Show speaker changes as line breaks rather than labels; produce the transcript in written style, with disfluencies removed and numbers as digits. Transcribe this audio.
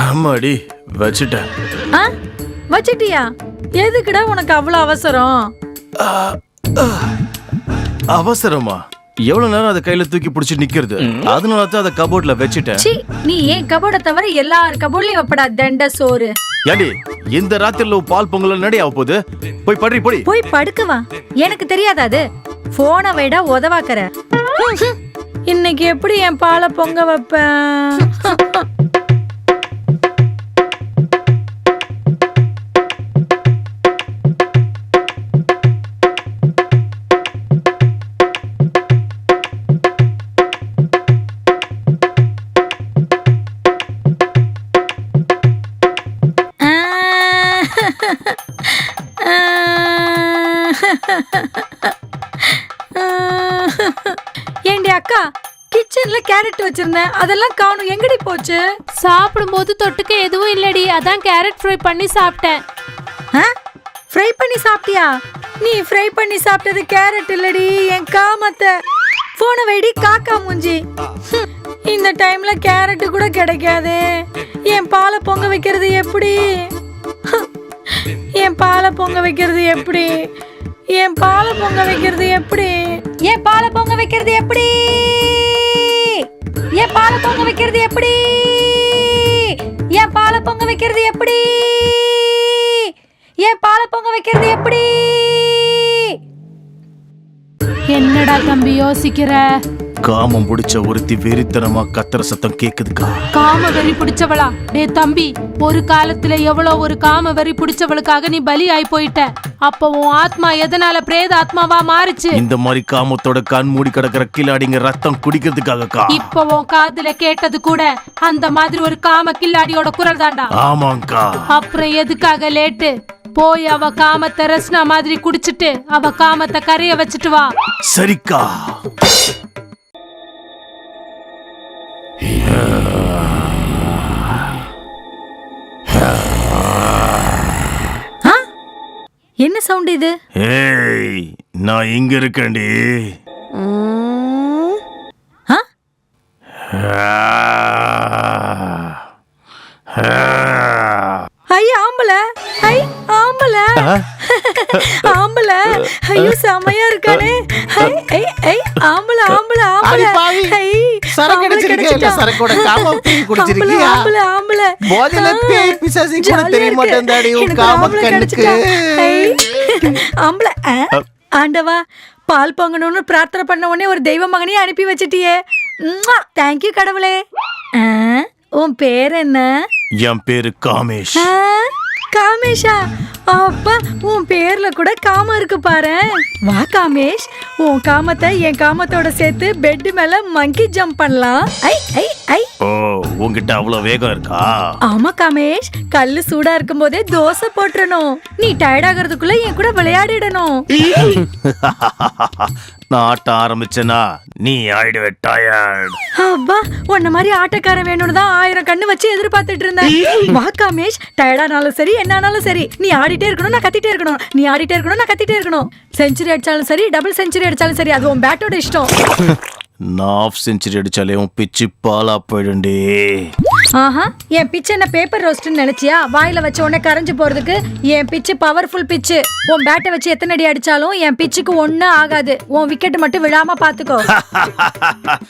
ஆமாடி வச்சுட்டேன்.
வச்சிட்டியா? எதுக்குடா உனக்கு அவ்வளவு அவசரம்?
அவசரமா? எவ்வளவு நேரம் அதை கையில தூக்கி பிடிச்சி நிக்கிறது, அதனால தான் அதை கபோர்ட்ல வச்சுட்டேன்.
நீ ஏன் கபோர்ட தவிர எல்லார் கபோர்ட்லயும் வைப்படா தண்ட சோறு.
ஏடி இந்த ராத்திரில பால் பொங்கல் நடி ஆக போகுது, போய் படுறி போடி.
போய் படுக்குவா, எனக்கு தெரியாதா அது? போனை வைடா உதவாக்கற. இன்னைக்கு எப்படி என் பாலை பொங்க வைப்பேன்? ஏண்டி அக்கா, கிச்சன்ல கேரட் வச்சிருந்தேன், அதெல்லாம் காணும், எங்கடி போச்சு?
சாப்பிடும்போது தொட்டுக்க எதுவும் இல்லடி, அதான் கேரட் ஃப்ரை பண்ணி சாப்பிட்டேன்.
ஃப்ரை பண்ணி சாப்பிட்டியா? நீ ஃப்ரை பண்ணி சாப்பிட்டது கேரட் இல்லடி, என் காமத்தை. போன வைடி காக்கா மூஞ்சி. இந்த டைம்ல கேரட் கூட கிடைக்காது. என் பாலை பொங்க வைக்கிறது எப்படி? என் பாலை பொங்க வைக்கிறது எப்படி? என் பாலை பொங்க வைக்கிறது எப்படி? என் பாலை பொங்க வைக்கிறது எப்படி? என் பாலை பொங்க வைக்கிறது எப்படி? என் பாலை பொங்க வைக்கிறது எப்படி? என் பாலை பொங்க வைக்கிறது எப்படி?
என்னடா தம்பி யோசிக்கிற?
காமம் பிடிச்ச ஒருத்தி வெறித்தனமா கத்துற சத்தம் கேக்குதுக்கா.
காம வெறி பிடிச்சவளா? டே தம்பி, ஒரு காலத்துல எவ்வளவு ஒரு காம வெறி பிடிச்சவளுக்காக நீ பலி ஆயி போயிட்ட. அப்ப உன் ஆத்மா எதனால பிரேத ஆத்மாவா மாறிச்சு?
இந்த மாதிரி காமத்தோட கண் மூடி கிடக்கிற கில்லாடிங்க ரத்தம் குடிக்கிறதுக்காகக்கா.
இப்ப உன் காதுல கேட்டது கூட அந்த மாதிரி ஒரு காம கில்லாடியோட குரல் தாண்டா.
ஆமாங்கா.
அப்புறம் எதுக்காக லேட்டு? போய் அவ காமத்தை ரஸ்னா மாதிரி குடிச்சிட்டு அவ காமத்தை கரைய வச்சுட்டு வா.
சரிக்கா.
என்ன சவுண்ட் இது?
ஏய், நான் இங்க இருக்கேன்டி.
ஐயா ஆம்பளை, ஐ ஆம்பளை, ஆம்பளை, ஐயோ செமையா இருக்கானே. ஐ ஐ ஆம்பளை, ஆம்பளை, ஆம்பளை, ஐ
சரக்கு அடிச்சிருக்கீங்க, சரக்கோட காம பீ குடிச்சிருக்கீங்க.
ஆம்பளை, ஆம்பளை,
போதல பேய் பிசாசு கூட தெரிய மாட்டேன்டாடி உன் காம கண்ணுக்கு.
ஆம்பளை. ஆண்டவா, பால் பொங்கணும்னு பிரார்த்தனை பண்ண உடனே ஒரு தெய்வ மகனையே அனுப்பி வச்சிட்டியே. தேங்க்யூ கடவுளே. உன் பேர் என்ன?
என் பேரு காமேஷ்.
காமேஷா? அப்பா, உன் பேர்ல கூட காமம் இருக்கு பாரு. வா காமேஷ், உன் காமத்தை என் காமத்தோட சேர்த்து பெட் மேல மங்கி ஜம்ப் பண்ணலாம். ஐ ஐ ஐ.
ஓ, உன்கிட்ட அவ்வளவு வேகம் இருக்கா?
ஆமா காமேஷ், கல்லு சூடா இருக்கும் போதே தோசை போட்டுறணும். நீ டயர்ட் ஆகிறதுக்குள்ள என் கூட விளையாடிடணும்.
நான் ஆட்ட ஆரம்பிச்சேனா நீ ஆயிடுவே டயர்ட்.
அப்பா, உன்ன மாதிரி ஆட்டக்காரன் வேணும்னு தான் 1000 கண்ணு வச்சு எதிர்பார்த்துட்டு இருந்தேன். வா காமேஷ், டயர்டானாலும் சரி என்னானாலும் சரி, நீ ஆடிட்டே இருக்கணும், நான் கத்திட்டே இருக்கணும். நீ ஆடிட்டே இருக்கணும், நான் கத்திட்டே இருக்கணும். செஞ்சுரி அடிச்சாலும் சரி, டபுள் செஞ்சுரி அடிச்சாலும் சரி, அது உன் பேட்டோட இஷ்டம்.
நான் ஆஃப் செஞ்சுரி அடிச்சாலே உன் பிச்சு பாலா போயிடுண்டே.
ஆஹா, என் பிச்சு என்ன பேப்பர் ரோஸ்ட்னு நினைச்சியா? வாயில வச்ச உடனே கரைஞ்சு போறதுக்கு. என் பிச்சு பவர்ஃபுல் பிச்சு. உன் பேட்டை வச்சு எத்தனை அடி அடிச்சாலும் என் பிச்சுக்கு ஒண்ணும் ஆகாது. உன் விக்கெட் மட்டும் விழாம பாத்துக்கோ.